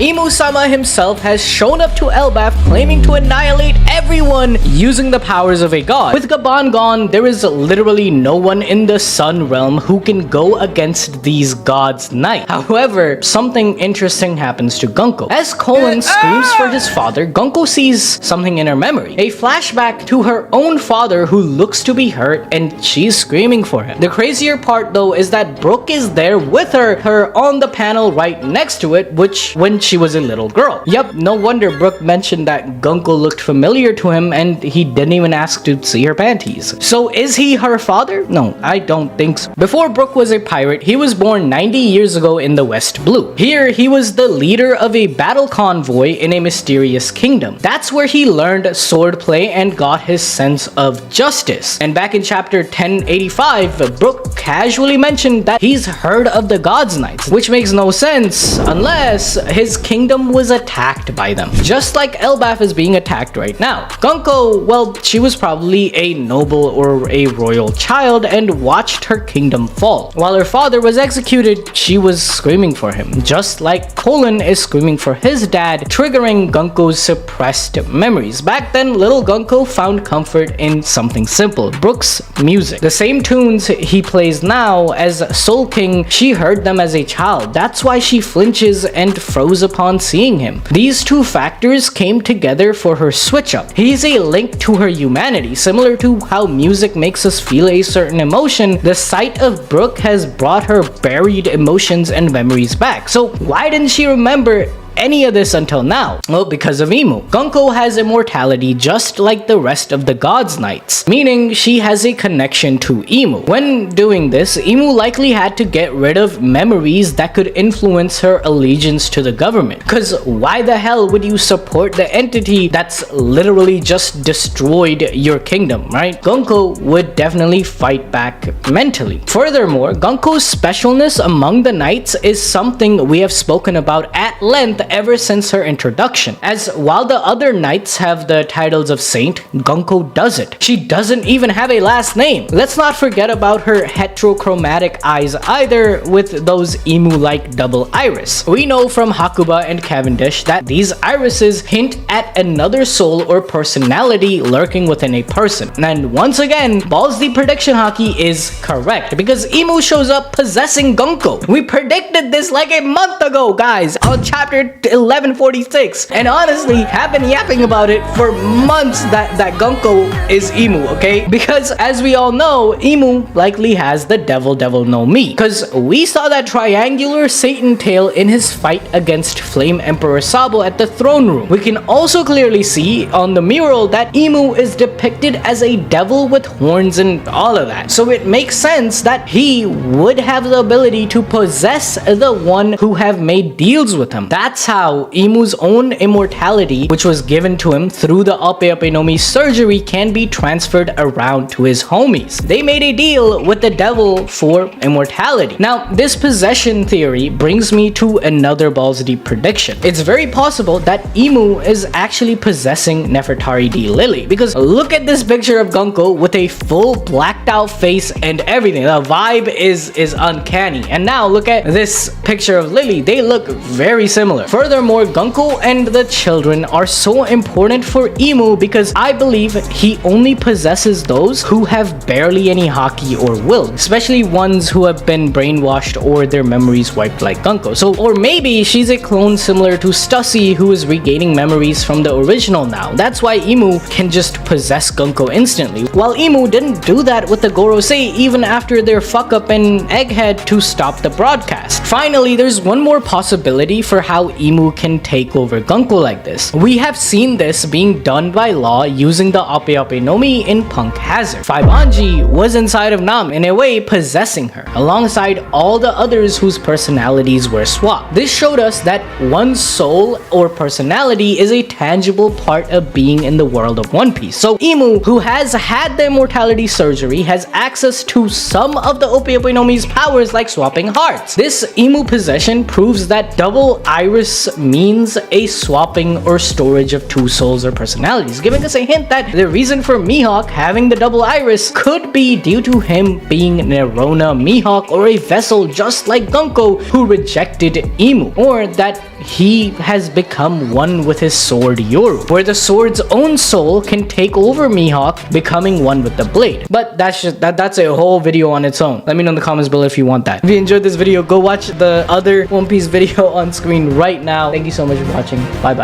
Imu-sama himself has shown up to Elbaf claiming to annihilate everyone using the powers of a god. With Gaban gone, there is literally no one in the Sun Realm who can go against these gods' knights. However, something interesting happens to Gunko. As Colin screams for his father, Gunko sees something in her memory. A flashback to her own father who looks to be hurt and she's screaming for him. The crazier part though is that Brook is there with her on the panel right next to it, which when she was a little girl. Yup, no wonder Brook mentioned that Gunko looked familiar to him and he didn't even ask to see her panties. So is he her father? No, I don't think so. Before Brook was a pirate, he was born 90 years ago in the West Blue. Here, he was the leader of a battle convoy in a mysterious kingdom. That's where he learned swordplay and got his sense of justice. And back in chapter 1085, Brook casually mentioned that he's heard of the God's Knights, which makes no sense unless his kingdom was attacked by them. Just like Elbaf is being attacked right now. Gunko, well, she was probably a noble or a royal child and watched her kingdom fall. While her father was executed, she was screaming for him, just like Colin is screaming for his dad, triggering Gunko's suppressed memories. Back then, little Gunko found comfort in something simple: Brook's music. The same tunes he plays now as Soul King, she heard them as a child. That's why she flinches and froze upon seeing him. These two factors came together for her switch up. He's a link to her humanity, similar to how music makes us feel a certain emotion. The sight of Brook has brought her buried emotions and memories back. So why didn't she remember any of this until now? Well, because of Imu. Gunko has immortality just like the rest of the God's Knights, meaning she has a connection to Imu. When doing this, Imu likely had to get rid of memories that could influence her allegiance to the government. Cause why the hell would you support the entity that's literally just destroyed your kingdom, right? Gunko would definitely fight back mentally. Furthermore, Gunko's specialness among the knights is something we have spoken about at length ever since her introduction, as while the other knights have the titles of saint, Gunko doesn't. She doesn't even have a last name. Let's not forget about her heterochromatic eyes either, with those Imu-like double iris. We know from Hakuba and Cavendish that these irises hint at another soul or personality lurking within a person. And once again, Balls the prediction hockey is correct, because Imu shows up possessing Gunko. We predicted this like a month ago, guys, on chapter 1146, and honestly have been yapping about it for months that Gunko is Imu, okay? Because as we all know, Imu likely has the devil no me, because we saw that triangular Satan tail in his fight against Flame Emperor Sabo at the throne room. We can also clearly see on the mural that Imu is depicted as a devil with horns and all of that, so it makes sense that he would have the ability to possess the one who have made deals with him. That's how Imu's own immortality, which was given to him through the Ape Ape no Mi surgery, can be transferred around to his homies. They made a deal with the devil for immortality. Now, this possession theory brings me to another Balls Deep prediction. It's very possible that Imu is actually possessing Nefertari D Lili, because look at this picture of Gunko with a full blacked out face and everything. The vibe is uncanny. And now look at this picture of Lili. They look very similar. Furthermore, Gunko and the children are so important for Imu because I believe he only possesses those who have barely any haki or will, especially ones who have been brainwashed or their memories wiped like Gunko. So, or maybe she's a clone similar to Stussy who is regaining memories from the original now. That's why Imu can just possess Gunko instantly, while Imu didn't do that with the Gorosei even after their fuck up in Egghead to stop the broadcast. Finally, there's one more possibility for how Imu can take over Gunko like this. We have seen this being done by Law using the Ape Ape no Mi in Punk Hazard. Faibanji was inside of Nam, in a way possessing her, alongside all the others whose personalities were swapped. This showed us that one's soul or personality is a tangible part of being in the world of One Piece. So Imu, who has had the immortality surgery, has access to some of the Ape Ape no Mi's powers like swapping hearts. This Imu possession proves that double iris means a swapping or storage of two souls or personalities, giving us a hint that the reason for Mihawk having the double iris could be due to him being Nerona Mihawk, or a vessel just like Gunko who rejected Imu, or that he has become one with his sword Yoru, where the sword's own soul can take over Mihawk, becoming one with the blade. But that's a whole video on its own. Let me know in the comments below if you want that. If you enjoyed this video, go watch the other One Piece video on screen right now. Thank you so much for watching. Bye bye.